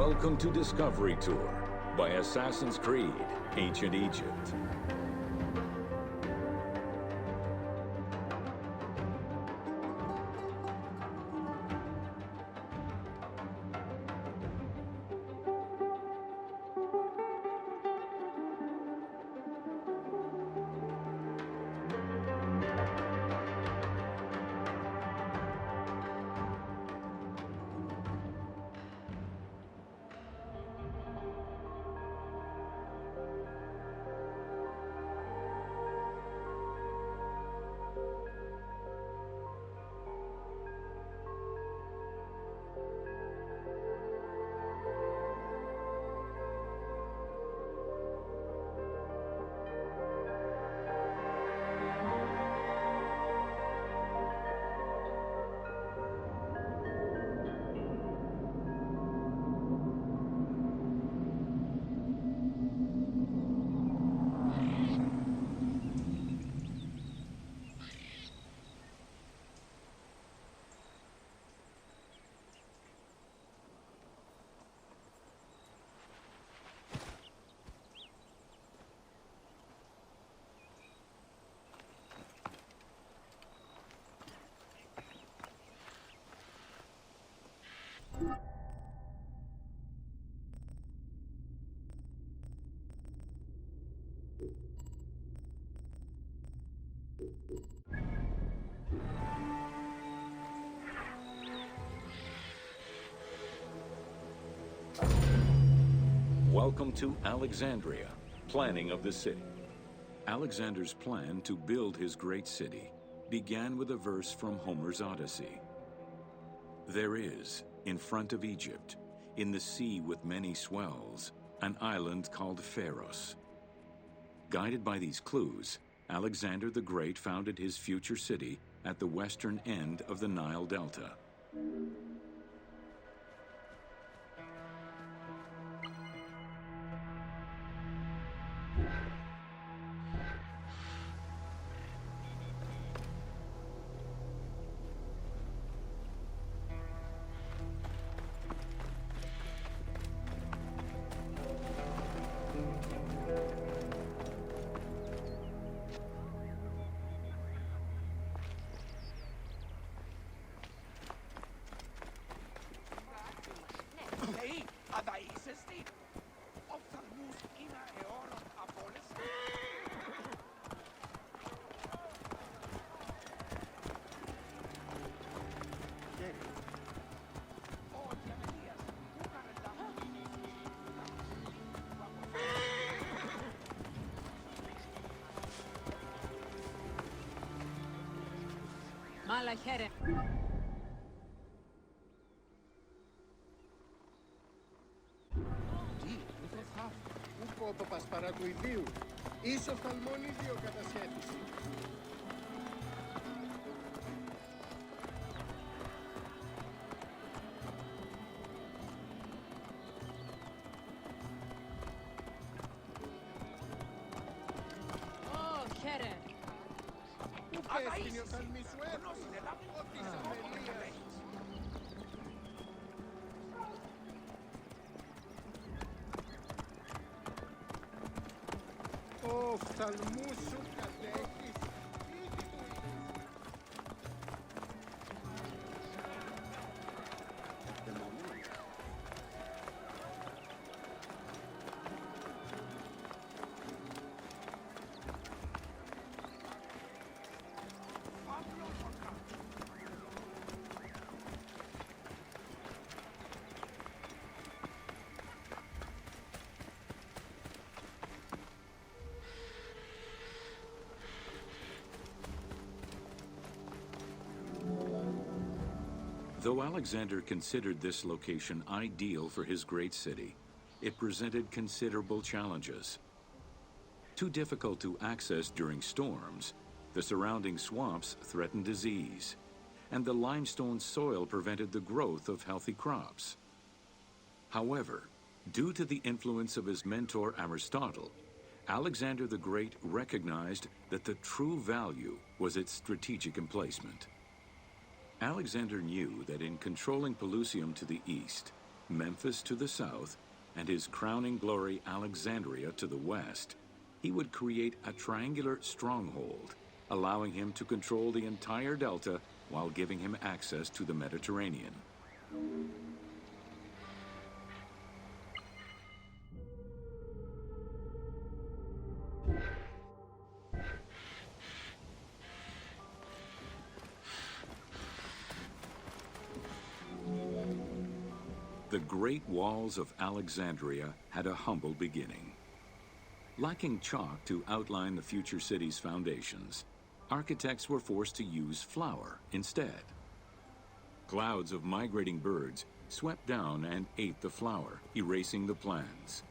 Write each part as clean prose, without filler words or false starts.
Welcome to Discovery Tour by Assassin's Creed, Ancient Egypt. Welcome to Alexandria, planning of the city. Alexander's plan to build his great city began with a verse from Homer's Odyssey. There is, in front of Egypt, in the sea with many swells, an island called Pharos. Guided by these clues, Alexander the Great founded his future city at the western end of the Nile Delta. Malachere. Τι, μη θα ούκο το πασπαρά του ιδίου. Ίσως ταλμών ίδιο κατασχέτηση. Οφθαλμού σου κατέχεις. Though Alexander considered this location ideal for his great city, it presented considerable challenges. Too difficult to access during storms, the surrounding swamps threatened disease, and the limestone soil prevented the growth of healthy crops. However, due to the influence of his mentor Aristotle, Alexander the Great recognized that the true value was its strategic emplacement. Alexander knew that in controlling Pelusium to the east, Memphis to the south, and his crowning glory Alexandria to the west, he would create a triangular stronghold, allowing him to control the entire delta while giving him access to the Mediterranean. The Great Walls of Alexandria had a humble beginning. Lacking chalk to outline the future city's foundations, architects were forced to use flour instead. Clouds of migrating birds swept down and ate the flour, erasing the plans.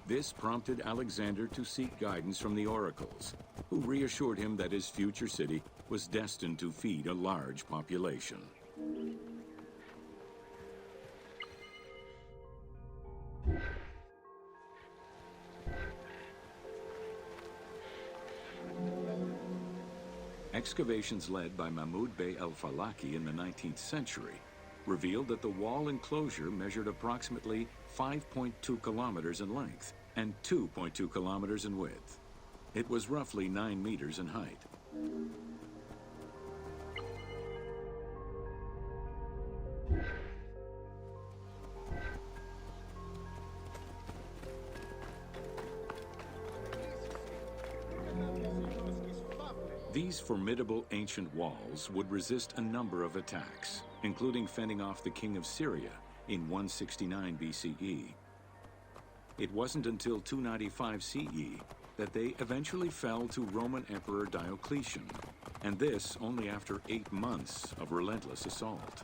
This prompted Alexander to seek guidance from the oracles, who reassured him that his future city was destined to feed a large population. Excavations led by Mahmud Bey el-Falaki in the 19th century revealed that the wall enclosure measured approximately 5.2 kilometers in length and 2.2 kilometers in width. It was roughly 9 meters in height. These formidable ancient walls would resist a number of attacks, including fending off the king of Syria in 169 BCE. It wasn't until 295 CE that they eventually fell to Roman Emperor Diocletian, and this only after 8 months of relentless assault.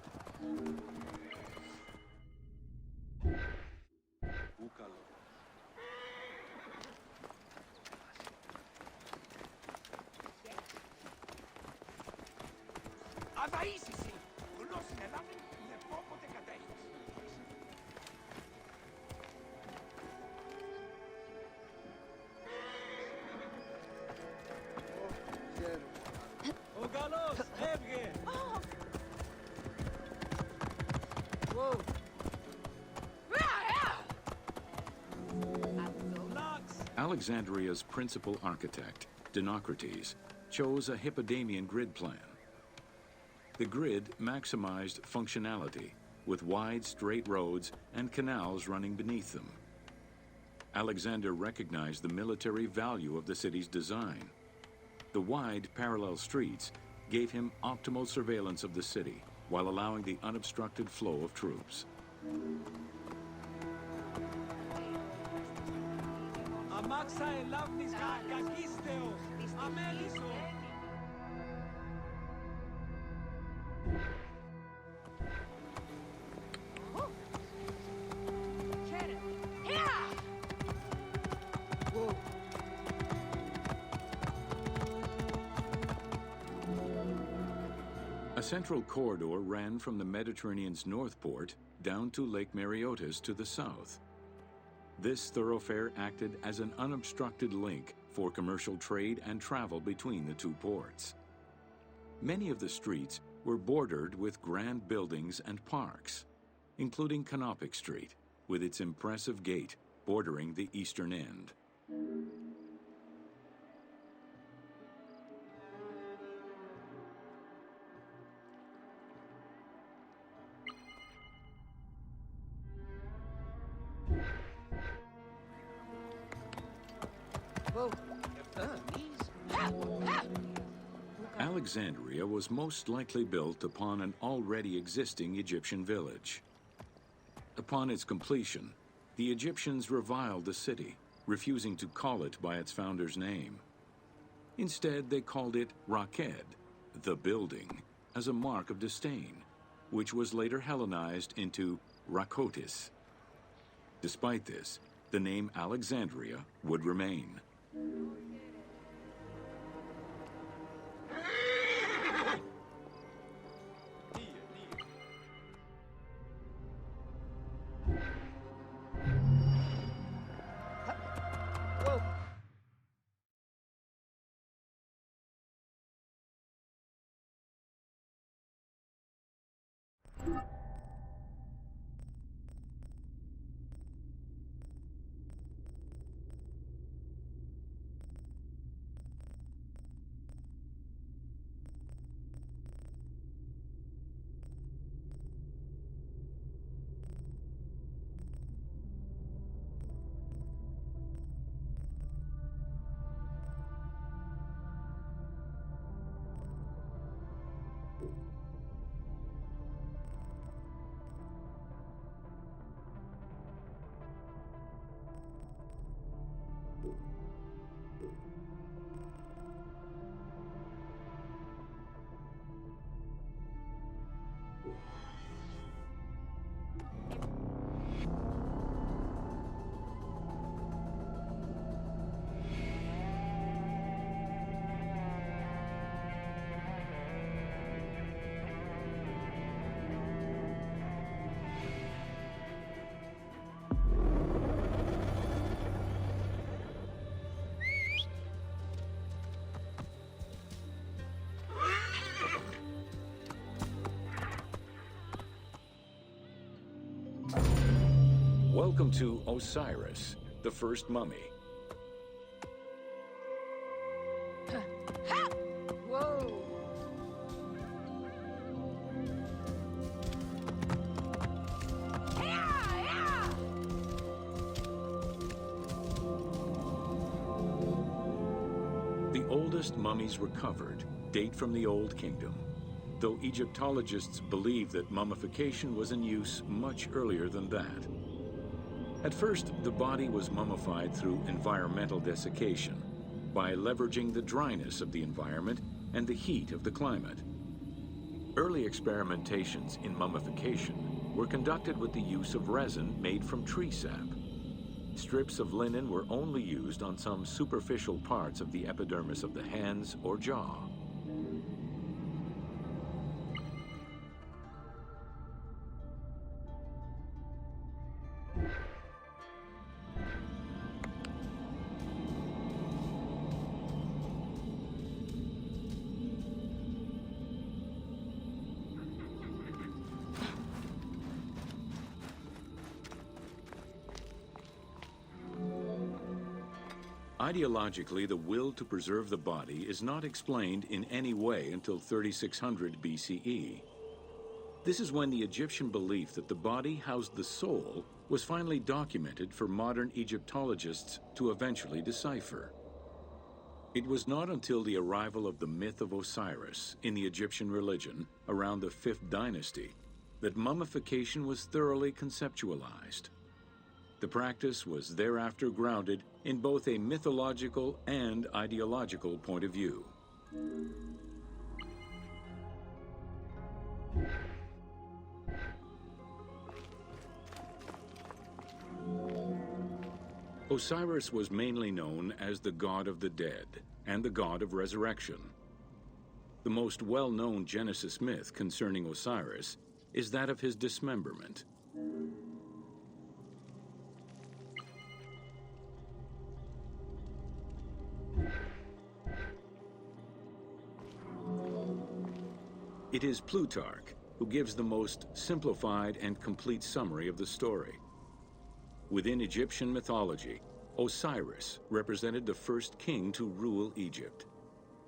Alexandria's principal architect, Dinocrates, chose a Hippodamian grid plan. The grid maximized functionality, with wide, straight roads and canals running beneath them. Alexander recognized the military value of the city's design. The wide, parallel streets gave him optimal surveillance of the city, while allowing the unobstructed flow of troops. A central corridor ran from the Mediterranean's north port down to Lake Mareotis to the south. This thoroughfare acted as an unobstructed link for commercial trade and travel between the two ports. Many of the streets were bordered with grand buildings and parks, including Canopic Street, with its impressive gate bordering the eastern end. Alexandria was most likely built upon an already existing Egyptian village. Upon its completion, the Egyptians reviled the city, refusing to call it by its founder's name. Instead, they called it Raked, the building, as a mark of disdain, which was later Hellenized into Rakotis. Despite this, the name Alexandria would remain. Welcome to Osiris, the first mummy. Whoa! The oldest mummies recovered date from the Old Kingdom, though Egyptologists believe that mummification was in use much earlier than that. At first, the body was mummified through environmental desiccation, by leveraging the dryness of the environment and the heat of the climate. Early experimentations in mummification were conducted with the use of resin made from tree sap. Strips of linen were only used on some superficial parts of the epidermis of the hands or jaw. Ideologically, the will to preserve the body is not explained in any way until 3600 BCE. This is when the Egyptian belief that the body housed the soul was finally documented for modern Egyptologists to eventually decipher. It was not until the arrival of the myth of Osiris in the Egyptian religion around the 5th dynasty that mummification was thoroughly conceptualized. The practice was thereafter grounded in both a mythological and ideological point of view. Osiris was mainly known as the god of the dead and the god of resurrection. The most well-known Genesis myth concerning Osiris is that of his dismemberment. It is Plutarch who gives the most simplified and complete summary of the story. Within Egyptian mythology, Osiris represented the first king to rule Egypt.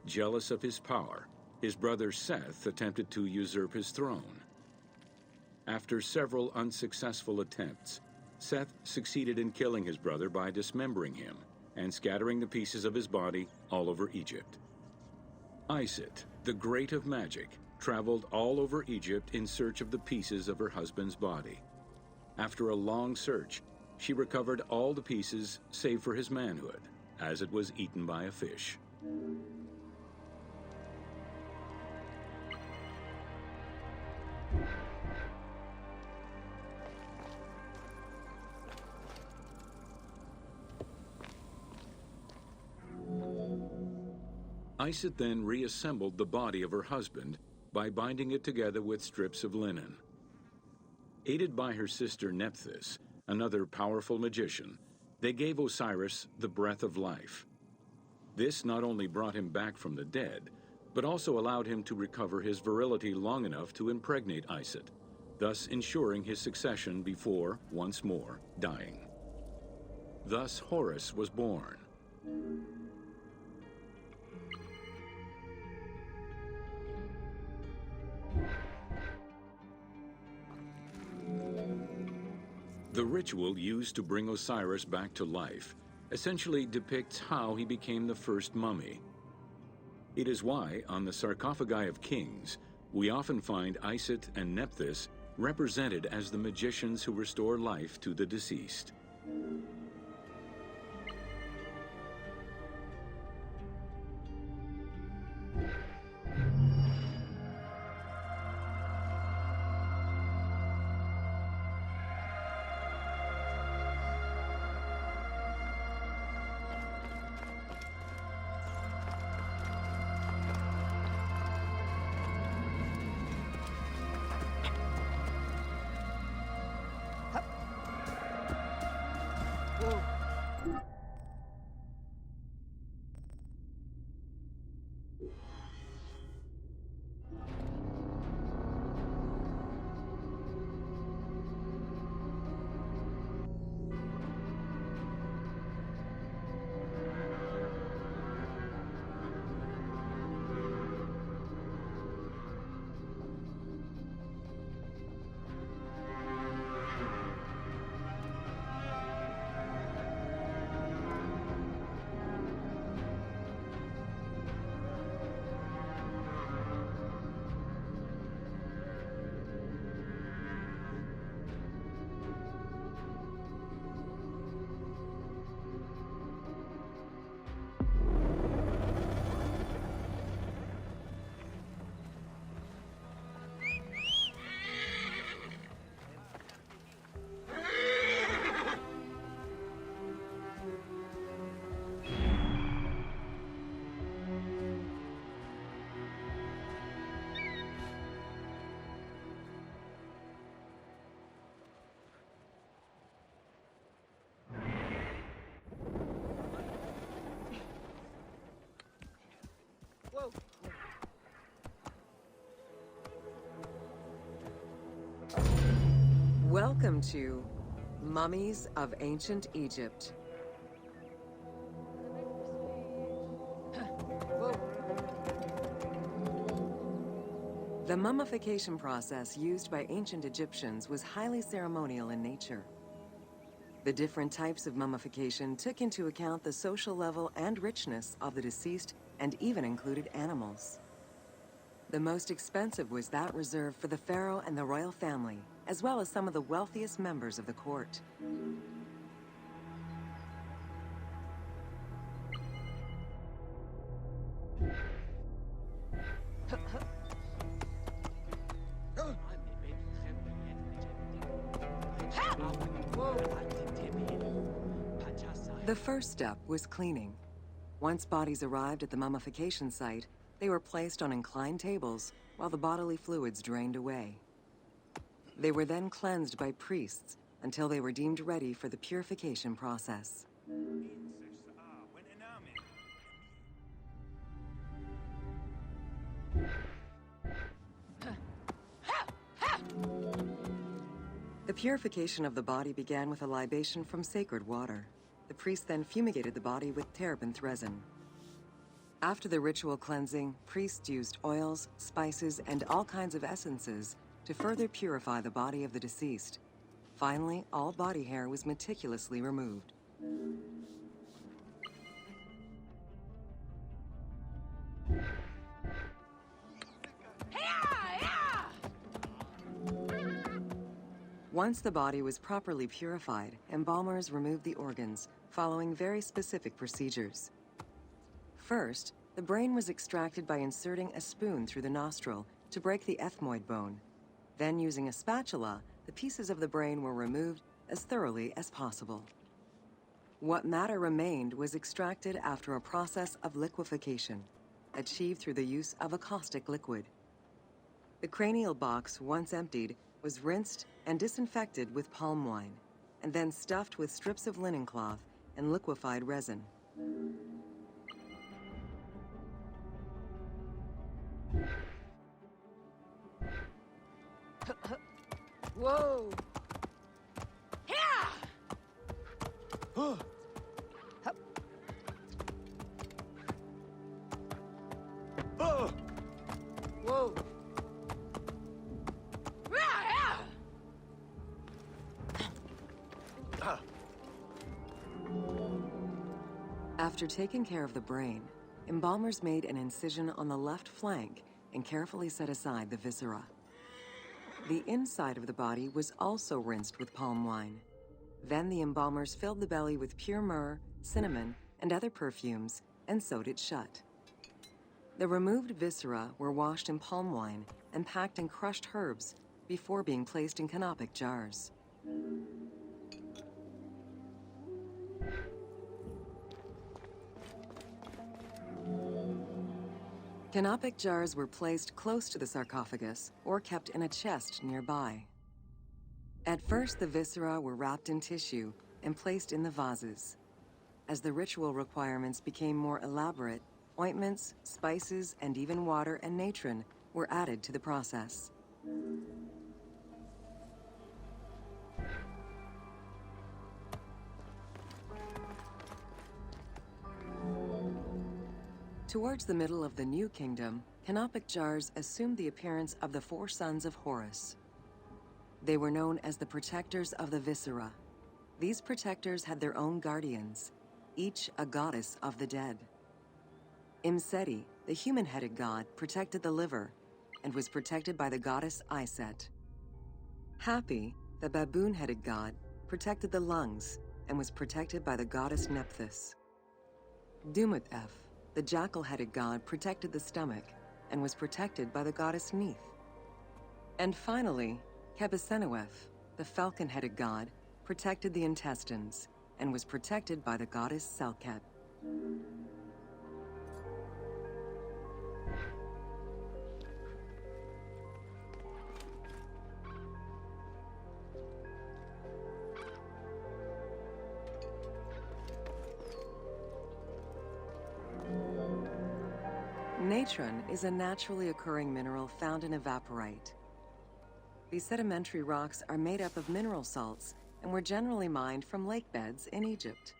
Jealous of his power, his brother Seth attempted to usurp his throne. After several unsuccessful attempts, Seth succeeded in killing his brother by dismembering him and scattering the pieces of his body all over Egypt. Isis, the great of magic, traveled all over Egypt in search of the pieces of her husband's body. After a long search, she recovered all the pieces save for his manhood, as it was eaten by a fish. Isis then reassembled the body of her husband by binding it together with strips of linen. Aided by her sister Nephthys, another powerful magician, they gave Osiris the breath of life. This not only brought him back from the dead, but also allowed him to recover his virility long enough to impregnate Isis, thus ensuring his succession before, once more, dying. Thus Horus was born. The ritual used to bring Osiris back to life essentially depicts how he became the first mummy. It is why, on the sarcophagi of kings, we often find Isis and Nephthys represented as the magicians who restore life to the deceased. Welcome to Mummies of Ancient Egypt. The mummification process used by ancient Egyptians was highly ceremonial in nature. The different types of mummification took into account the social level and richness of the deceased and even included animals. The most expensive was that reserved for the pharaoh and the royal family, as well as some of the wealthiest members of the court. The first step was cleaning. Once bodies arrived at the mummification site, they were placed on inclined tables while the bodily fluids drained away. They were then cleansed by priests until they were deemed ready for the purification process. The purification of the body began with a libation from sacred water. The priest then fumigated the body with terebinth resin. After the ritual cleansing, priests used oils, spices, and all kinds of essences to further purify the body of the deceased. Finally, all body hair was meticulously removed. Once the body was properly purified, embalmers removed the organs, following very specific procedures. First, the brain was extracted by inserting a spoon through the nostril to break the ethmoid bone. Then, using a spatula, the pieces of the brain were removed as thoroughly as possible. What matter remained was extracted after a process of liquefaction, achieved through the use of a caustic liquid. The cranial box, once emptied, was rinsed and disinfected with palm wine, and then stuffed with strips of linen cloth and liquefied resin. Whoa! Whoa! After taking care of the brain, embalmers made an incision on the left flank and carefully set aside the viscera. The inside of the body was also rinsed with palm wine. Then the embalmers filled the belly with pure myrrh, cinnamon, and other perfumes and sewed it shut. The removed viscera were washed in palm wine and packed in crushed herbs before being placed in canopic jars. Canopic jars were placed close to the sarcophagus or kept in a chest nearby. At first, the viscera were wrapped in tissue and placed in the vases. As the ritual requirements became more elaborate, ointments, spices, and even water and natron were added to the process. Towards the middle of the New Kingdom, canopic jars assumed the appearance of the four sons of Horus. They were known as the protectors of the viscera. These protectors had their own guardians, each a goddess of the dead. Imseti, the human-headed god, protected the liver and was protected by the goddess Iset. Hapi, the baboon-headed god, protected the lungs and was protected by the goddess Nephthys. Dumut-Ef, the jackal-headed god, protected the stomach and was protected by the goddess Neith. And finally, Kebesenuef, the falcon-headed god, protected the intestines and was protected by the goddess Selket. Natron is a naturally occurring mineral found in evaporite. These sedimentary rocks are made up of mineral salts and were generally mined from lake beds in Egypt.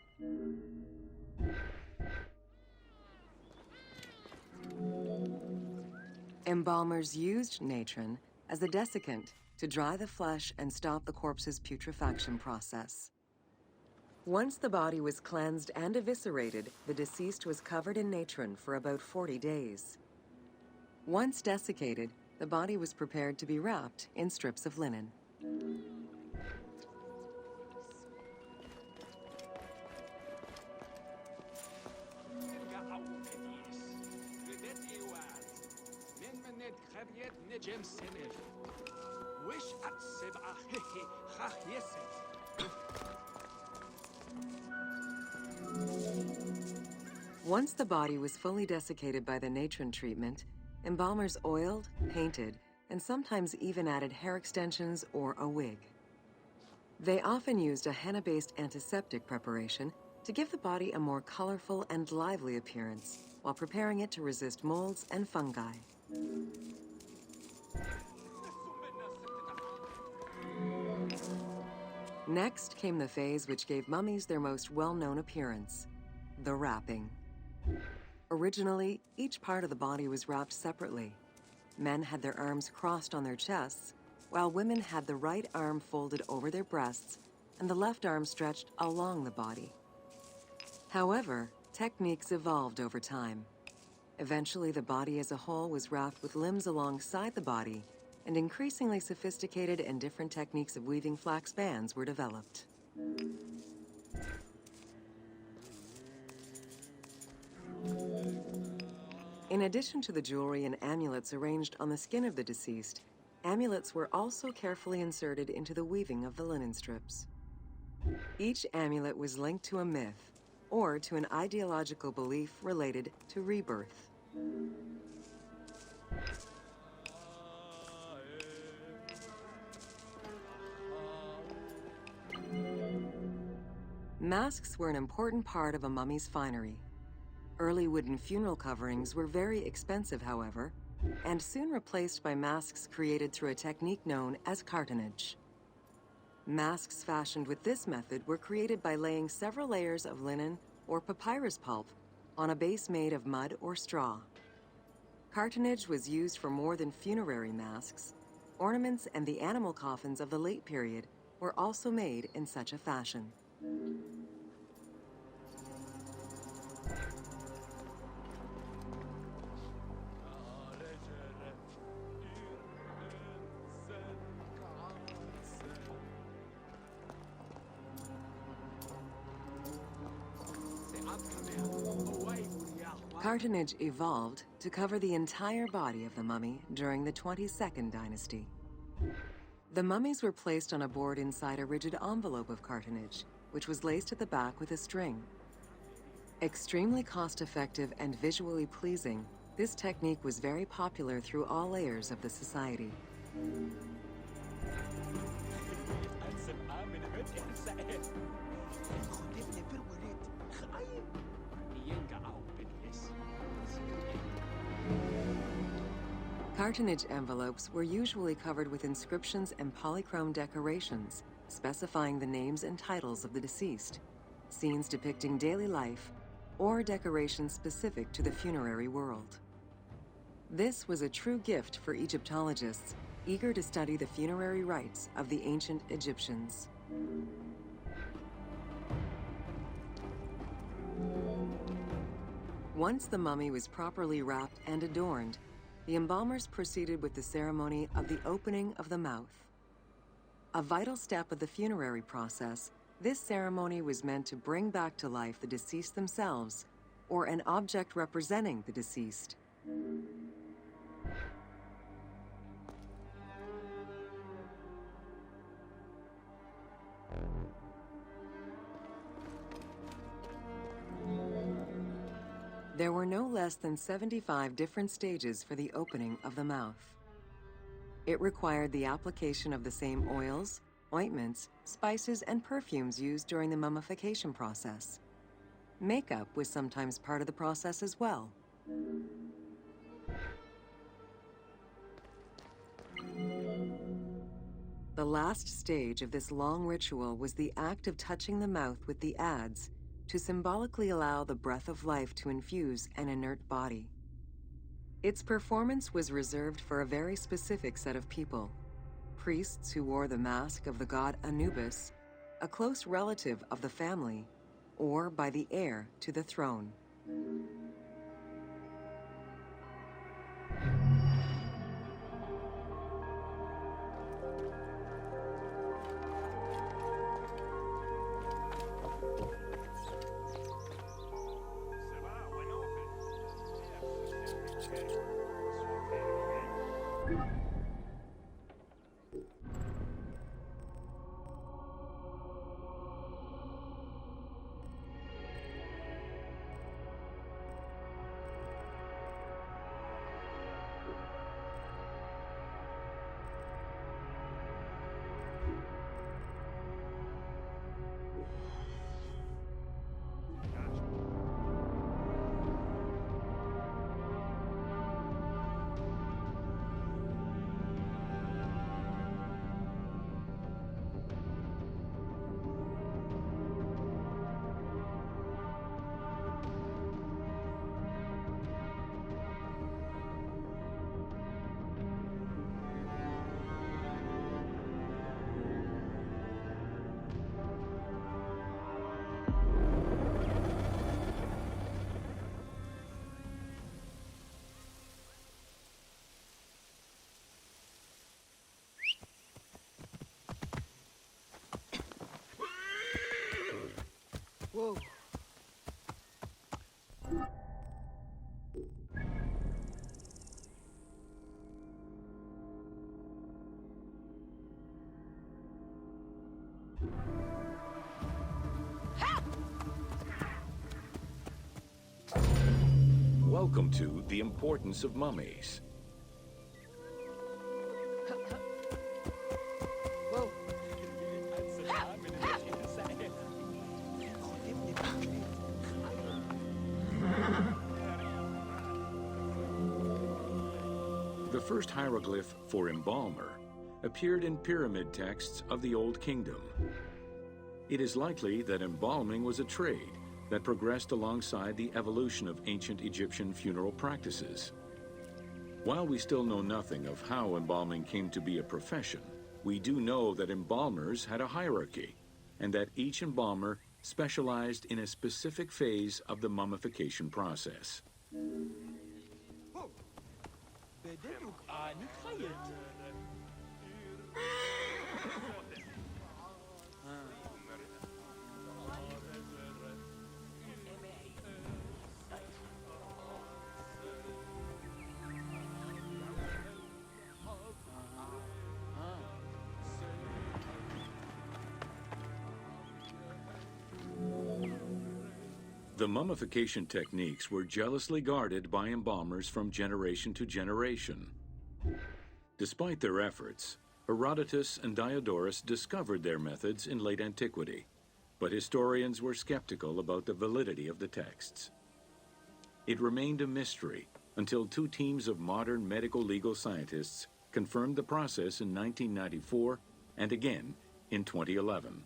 Embalmers used natron as a desiccant to dry the flesh and stop the corpse's putrefaction process. Once the body was cleansed and eviscerated, the deceased was covered in natron for about 40 days. Once desiccated, the body was prepared to be wrapped in strips of linen. Once the body was fully desiccated by the natron treatment, embalmers oiled, painted, and sometimes even added hair extensions or a wig. They often used a henna-based antiseptic preparation to give the body a more colorful and lively appearance while preparing it to resist molds and fungi. Next came the phase which gave mummies their most well-known appearance, the wrapping. Originally, each part of the body was wrapped separately. Men had their arms crossed on their chests, while women had the right arm folded over their breasts and the left arm stretched along the body. However, techniques evolved over time. Eventually, the body as a whole was wrapped with limbs alongside the body, and increasingly sophisticated and different techniques of weaving flax bands were developed. In addition to the jewelry and amulets arranged on the skin of the deceased, amulets were also carefully inserted into the weaving of the linen strips. Each amulet was linked to a myth or to an ideological belief related to rebirth. Masks were an important part of a mummy's finery. Early wooden funeral coverings were very expensive, however, and soon replaced by masks created through a technique known as cartonnage. Masks fashioned with this method were created by laying several layers of linen or papyrus pulp on a base made of mud or straw. Cartonnage was used for more than funerary masks. Ornaments and the animal coffins of the late period were also made in such a fashion. Cartonnage evolved to cover the entire body of the mummy during the 22nd dynasty. The mummies were placed on a board inside a rigid envelope of cartonnage, which was laced at the back with a string. Extremely cost-effective and visually pleasing, this technique was very popular through all layers of the society. Cartonnage envelopes were usually covered with inscriptions and polychrome decorations, specifying the names and titles of the deceased, scenes depicting daily life, or decorations specific to the funerary world. This was a true gift for Egyptologists eager to study the funerary rites of the ancient Egyptians. Once the mummy was properly wrapped and adorned, the embalmers proceeded with the ceremony of the opening of the mouth. A vital step of the funerary process, this ceremony was meant to bring back to life the deceased themselves, or an object representing the deceased. There were no less than 75 different stages for the opening of the mouth. It required the application of the same oils, ointments, spices, and perfumes used during the mummification process. Makeup was sometimes part of the process as well. The last stage of this long ritual was the act of touching the mouth with the adze to symbolically allow the breath of life to infuse an inert body. Its performance was reserved for a very specific set of people: priests who wore the mask of the god Anubis, a close relative of the family, or by the heir to the throne. Whoa. Welcome to The Importance of Mummies. Whoa. The first hieroglyph for embalmer appeared in pyramid texts of the Old Kingdom. It is likely that embalming was a trade that progressed alongside the evolution of ancient Egyptian funeral practices. While we still know nothing of how embalming came to be a profession, we do know that embalmers had a hierarchy, and that each embalmer specialized in a specific phase of the mummification process. The mummification techniques were jealously guarded by embalmers from generation to generation. Despite their efforts, Herodotus and Diodorus discovered their methods in late antiquity, but historians were skeptical about the validity of the texts. It remained a mystery until two teams of modern medical legal scientists confirmed the process in 1994 and again in 2011.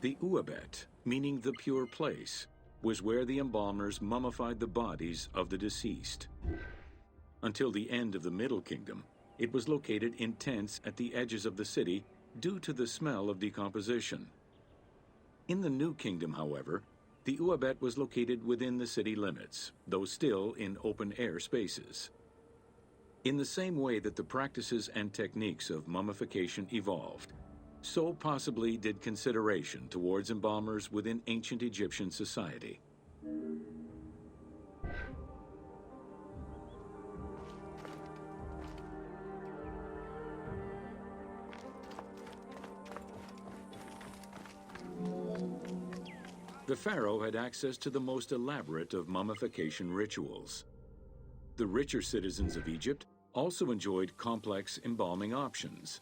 The Uabet, meaning the pure place, was where the embalmers mummified the bodies of the deceased. Until the end of the Middle Kingdom, it was located in tents at the edges of the city due to the smell of decomposition. In the New Kingdom, however, the Uabet was located within the city limits, though still in open-air spaces. In the same way that the practices and techniques of mummification evolved, so possibly did consideration towards embalmers within ancient Egyptian society. The pharaoh had access to the most elaborate of mummification rituals. The richer citizens of Egypt also enjoyed complex embalming options.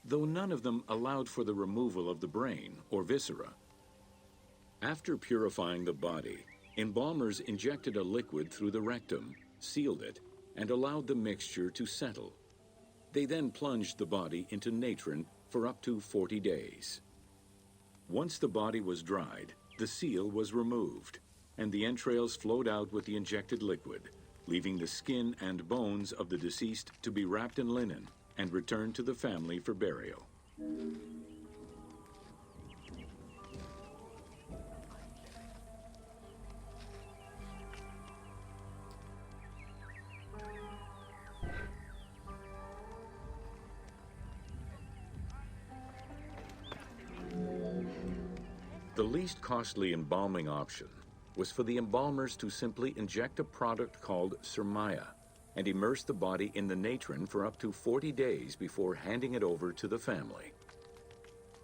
though none of them allowed for the removal of the brain or viscera. After purifying the body, embalmers injected a liquid through the rectum, sealed it, and allowed the mixture to settle. They then plunged the body into natron for up to 40 days. Once the body was dried, the seal was removed, and the entrails flowed out with the injected liquid, leaving the skin and bones of the deceased to be wrapped in linen and returned to the family for burial. The least costly embalming option was for the embalmers to simply inject a product called surmaya and immerse the body in the natron for up to 40 days before handing it over to the family.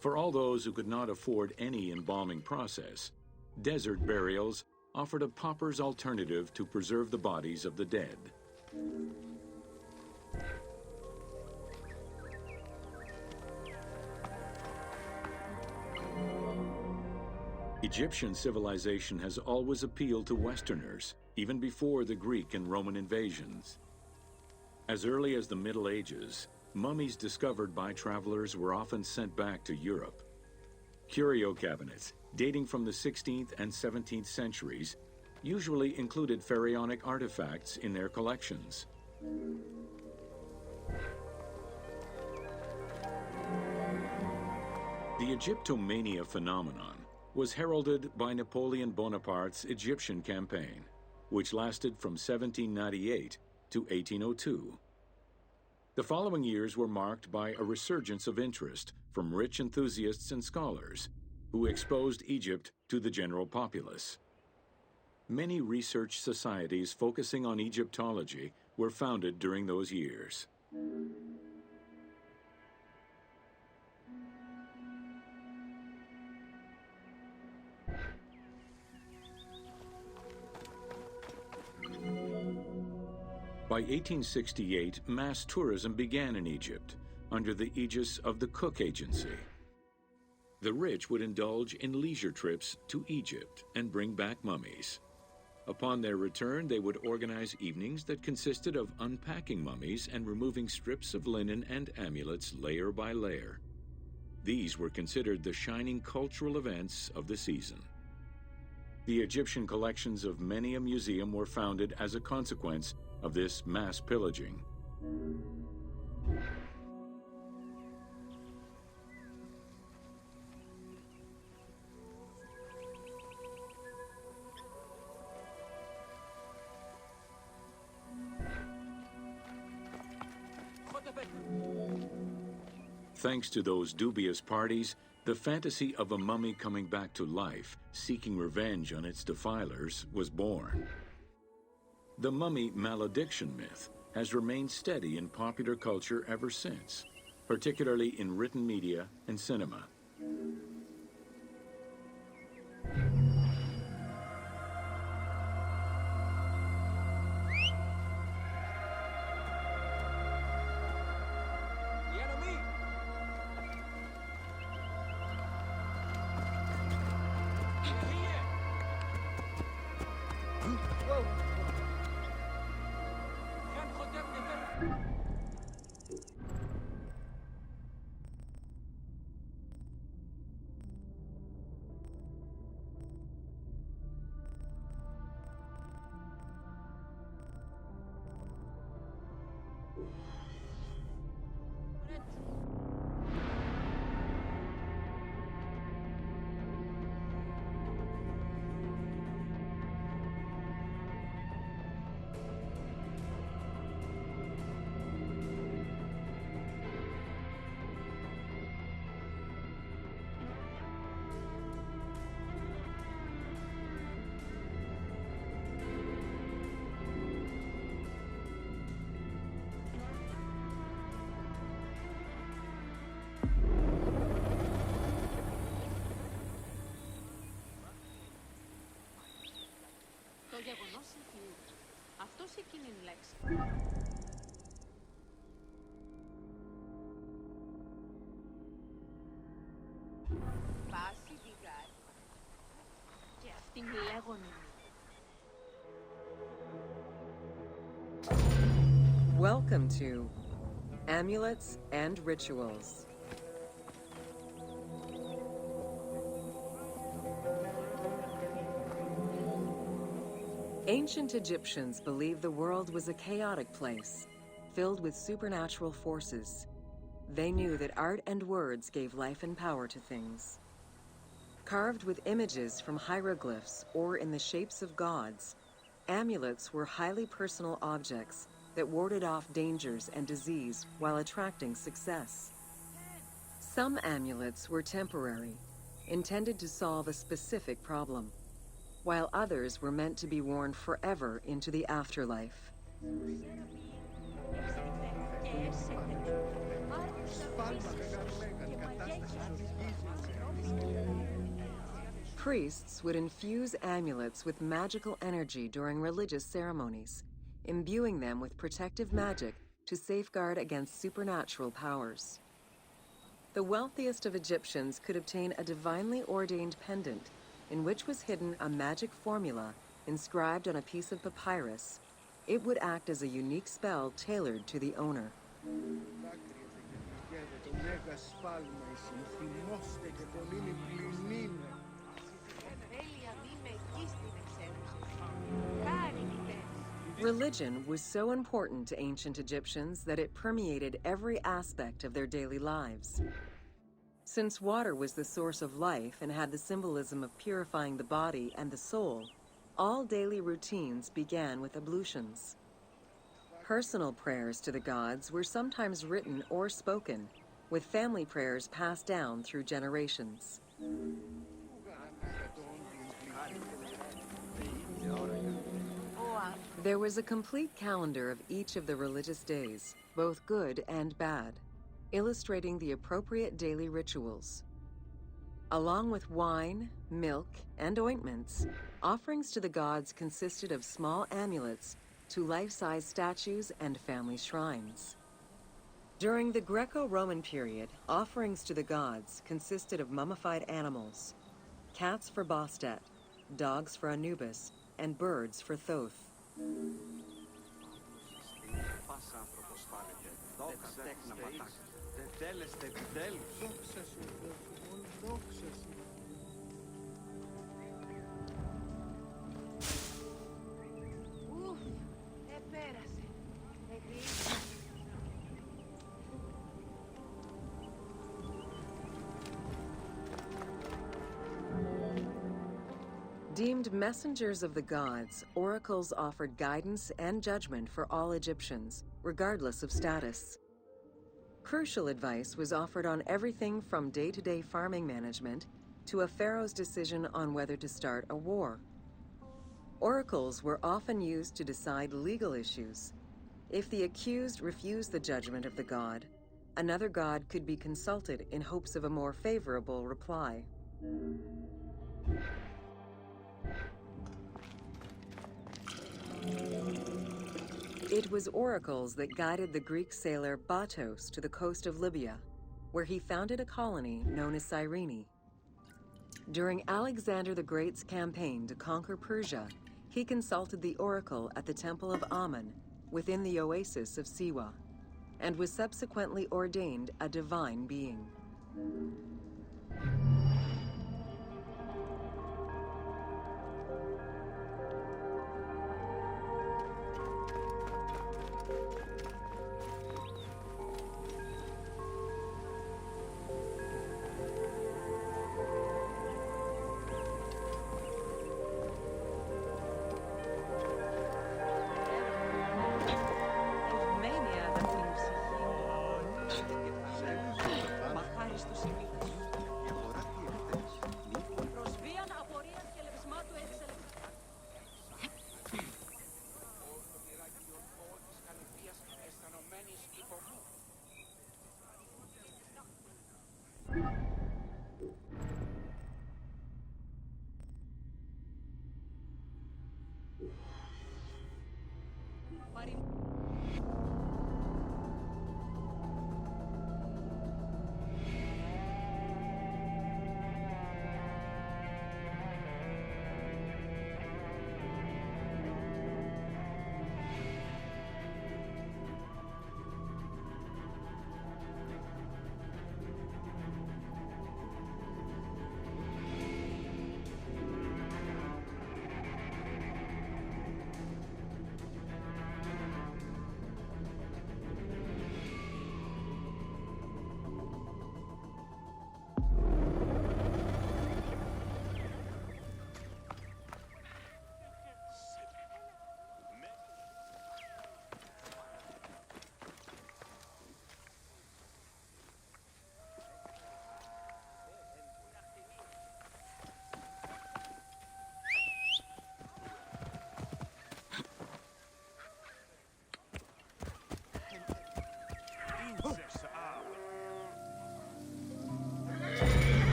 For all those who could not afford any embalming process, desert burials offered a pauper's alternative to preserve the bodies of the dead. Egyptian civilization has always appealed to Westerners, even before the Greek and Roman invasions. As early as the Middle Ages, mummies discovered by travelers were often sent back to Europe. Curio cabinets, dating from the 16th and 17th centuries, usually included pharaonic artifacts in their collections. The Egyptomania phenomenon was heralded by Napoleon Bonaparte's Egyptian campaign, which lasted from 1798 to 1802. The following years were marked by a resurgence of interest from rich enthusiasts and scholars who exposed Egypt to the general populace. Many research societies focusing on Egyptology were founded during those years. By 1868, mass tourism began in Egypt under the aegis of the Cook Agency. The rich would indulge in leisure trips to Egypt and bring back mummies. Upon their return, they would organize evenings that consisted of unpacking mummies and removing strips of linen and amulets layer by layer. These were considered the shining cultural events of the season. The Egyptian collections of many a museum were founded as a consequence of this mass pillaging. Thanks to those dubious parties, the fantasy of a mummy coming back to life, seeking revenge on its defilers, was born. The mummy malediction myth has remained steady in popular culture ever since, particularly in written media and cinema. Το γεγονός συγκινείται. Αυτός εκείνη είναι η λέξη. Στην λέγονη Welcome to Amulets and Rituals. Ancient Egyptians believed the world was a chaotic place, filled with supernatural forces. They knew that art and words gave life and power to things. Carved with images from hieroglyphs or in the shapes of gods, amulets were highly personal objects that warded off dangers and disease while attracting success. Some amulets were temporary, intended to solve a specific problem, while others were meant to be worn forever into the afterlife. Priests would infuse amulets with magical energy during religious ceremonies, imbuing them with protective magic to safeguard against supernatural powers. The wealthiest of Egyptians could obtain a divinely ordained pendant in which was hidden a magic formula inscribed on a piece of papyrus. It would act as a unique spell tailored to the owner. Religion was so important to ancient Egyptians that it permeated every aspect of their daily lives. Since water was the source of life and had the symbolism of purifying the body and the soul, all daily routines began with ablutions. Personal prayers to the gods were sometimes written or spoken, with family prayers passed down through generations. There was a complete calendar of each of the religious days, both good and bad, illustrating the appropriate daily rituals. Along with wine, milk, and ointments, offerings to the gods consisted of small amulets to life-size statues and family shrines. During the Greco-Roman period, offerings to the gods consisted of mummified animals, cats for Bastet, dogs for Anubis, and birds for Thoth. Deemed messengers of the gods, oracles offered guidance and judgment for all Egyptians, regardless of status. Crucial advice was offered on everything from day-to-day farming management to a pharaoh's decision on whether to start a war. Oracles were often used to decide legal issues. If the accused refused the judgment of the god, another god could be consulted in hopes of a more favorable reply. It was oracles that guided the Greek sailor Batos to the coast of Libya, where he founded a colony known as Cyrene. During Alexander the Great's campaign to conquer Persia, he consulted the oracle at the Temple of Amun within the oasis of Siwa, and was subsequently ordained a divine being. Μαχάριστος ημίτας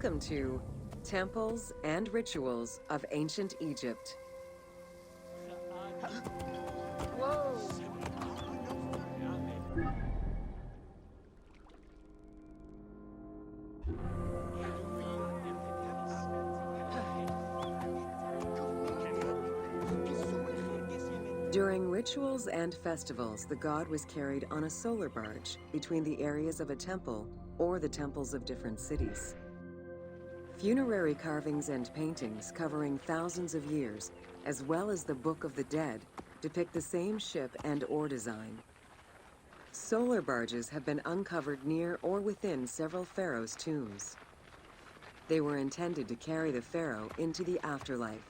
Welcome to Temples and Rituals of Ancient Egypt. During rituals and festivals, the god was carried on a solar barge between the areas of a temple or the temples of different cities. Funerary carvings and paintings covering thousands of years, as well as the Book of the Dead, depict the same ship and oar design. Solar barges have been uncovered near or within several pharaohs' tombs. They were intended to carry the pharaoh into the afterlife.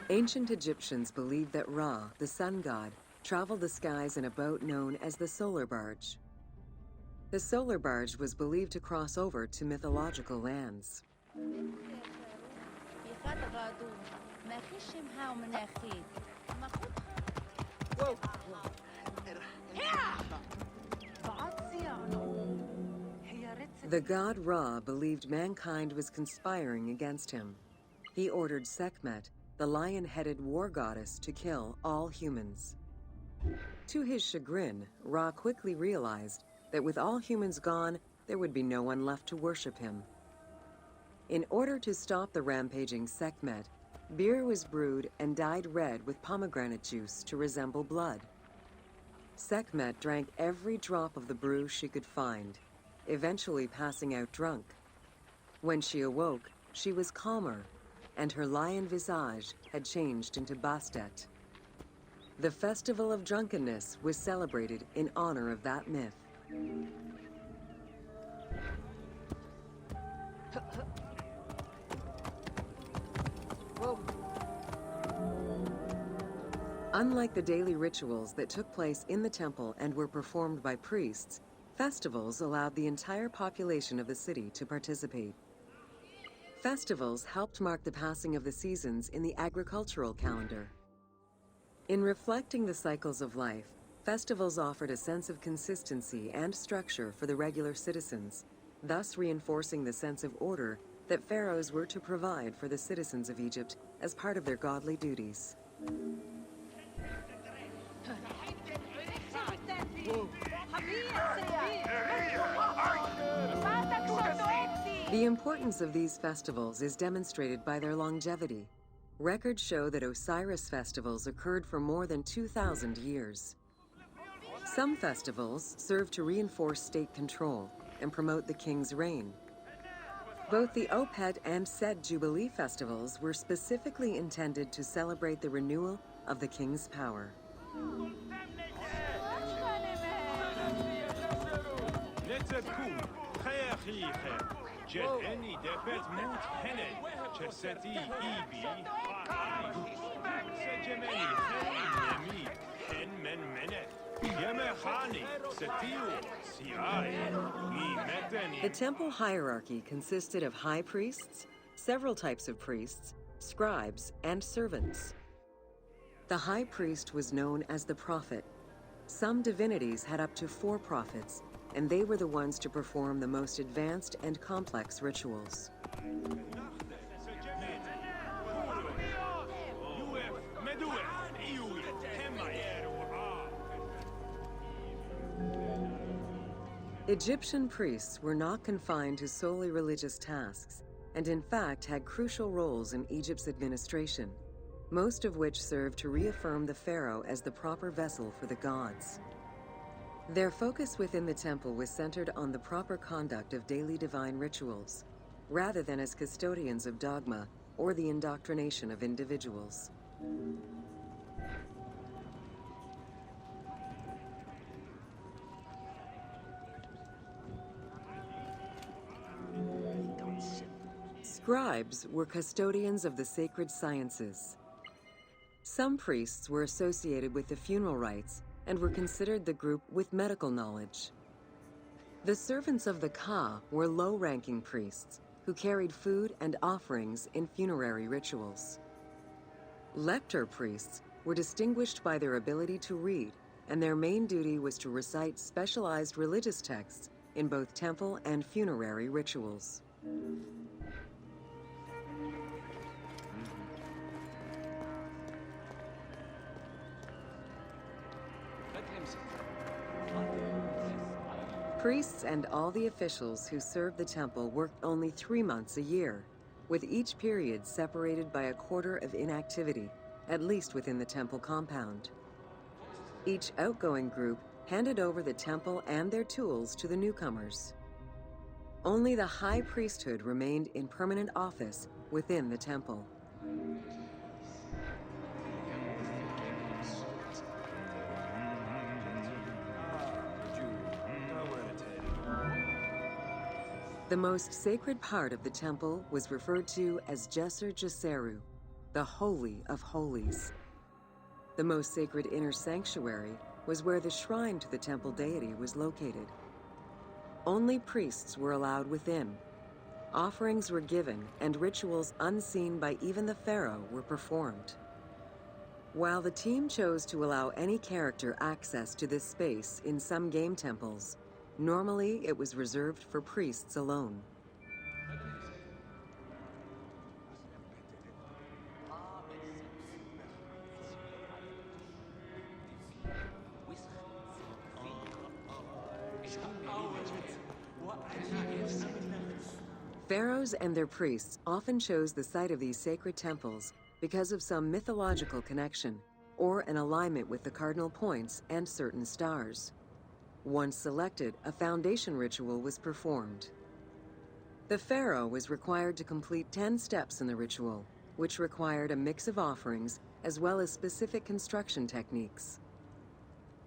Ancient Egyptians believed that Ra, the sun god, traveled the skies in a boat known as the solar barge. The solar barge was believed to cross over to mythological lands. The god Ra believed mankind was conspiring against him. He ordered Sekhmet, the lion-headed war goddess, to kill all humans. To his chagrin, Ra quickly realized that with all humans gone, there would be no one left to worship him. In order to stop the rampaging Sekhmet, beer was brewed and dyed red with pomegranate juice to resemble blood. Sekhmet drank every drop of the brew she could find, eventually passing out drunk. When she awoke, she was calmer, and her lion visage had changed into Bastet. The Festival of Drunkenness was celebrated in honor of that myth. Unlike the daily rituals that took place in the temple and were performed by priests, festivals allowed the entire population of the city to participate. Festivals helped mark the passing of the seasons in the agricultural calendar. In reflecting the cycles of life, festivals offered a sense of consistency and structure for the regular citizens, thus reinforcing the sense of order that pharaohs were to provide for the citizens of Egypt as part of their godly duties. The importance of these festivals is demonstrated by their longevity. Records show that Osiris festivals occurred for more than 2,000 years. Some festivals serve to reinforce state control and promote the king's reign. Both the Opet and Sed Jubilee festivals were specifically intended to celebrate the renewal of the king's power. The temple hierarchy consisted of high priests, several types of priests, scribes, and servants. The high priest was known as the prophet. Some divinities had up to 4 prophets, and they were the ones to perform the most advanced and complex rituals. Egyptian priests were not confined to solely religious tasks, and in fact had crucial roles in Egypt's administration, most of which served to reaffirm the pharaoh as the proper vessel for the gods. Their focus within the temple was centered on the proper conduct of daily divine rituals, rather than as custodians of dogma or the indoctrination of individuals. Scribes were custodians of the sacred sciences. Some Some priests were associated with the funeral rites and were considered the group with medical knowledge. The servants of the Ka were low-ranking priests who carried food and offerings in funerary rituals. Lector priests were distinguished by their ability to read, and their main duty was to recite specialized religious texts in both temple and funerary rituals. Priests and all the officials who served the temple worked only 3 months a year, with each period separated by a quarter of inactivity, at least within the temple compound. Each outgoing group handed over the temple and their tools to the newcomers. Only the high priesthood remained in permanent office within the temple. The most sacred part of the temple was referred to as Jesser Jesseru, the Holy of Holies. The most sacred inner sanctuary was where the shrine to the temple deity was located. Only priests were allowed within. Offerings were given, and rituals unseen by even the pharaoh were performed. While the team chose to allow any character access to this space in some game temples, normally it was reserved for priests alone. Pharaohs and their priests often chose the site of these sacred temples because of some mythological connection or an alignment with the cardinal points and certain stars. Once selected, a foundation ritual was performed. The pharaoh was required to complete 10 steps in the ritual, which required a mix of offerings as well as specific construction techniques.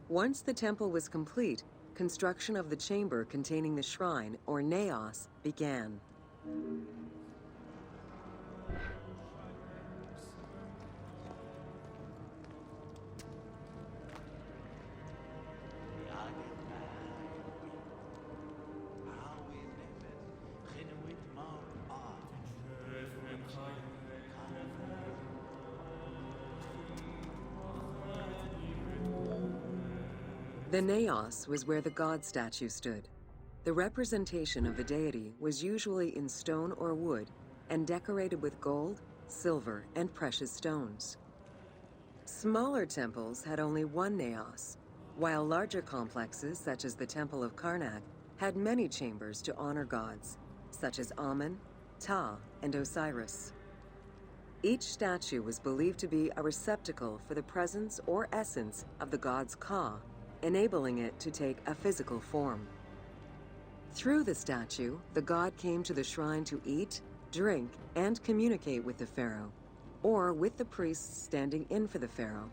Once the temple was complete, construction of the chamber containing the shrine, or naos, began. The naos was where the god statue stood. The representation of the deity was usually in stone or wood and decorated with gold, silver, and precious stones. Smaller temples had only one naos, while larger complexes, such as the Temple of Karnak, had many chambers to honor gods, such as Amun, Ptah, and Osiris. Each statue was believed to be a receptacle for the presence or essence of the god's Ka, enabling it to take a physical form. Through the statue, the god came to the shrine to eat, drink, and communicate with the pharaoh, or with the priests standing in for the pharaoh.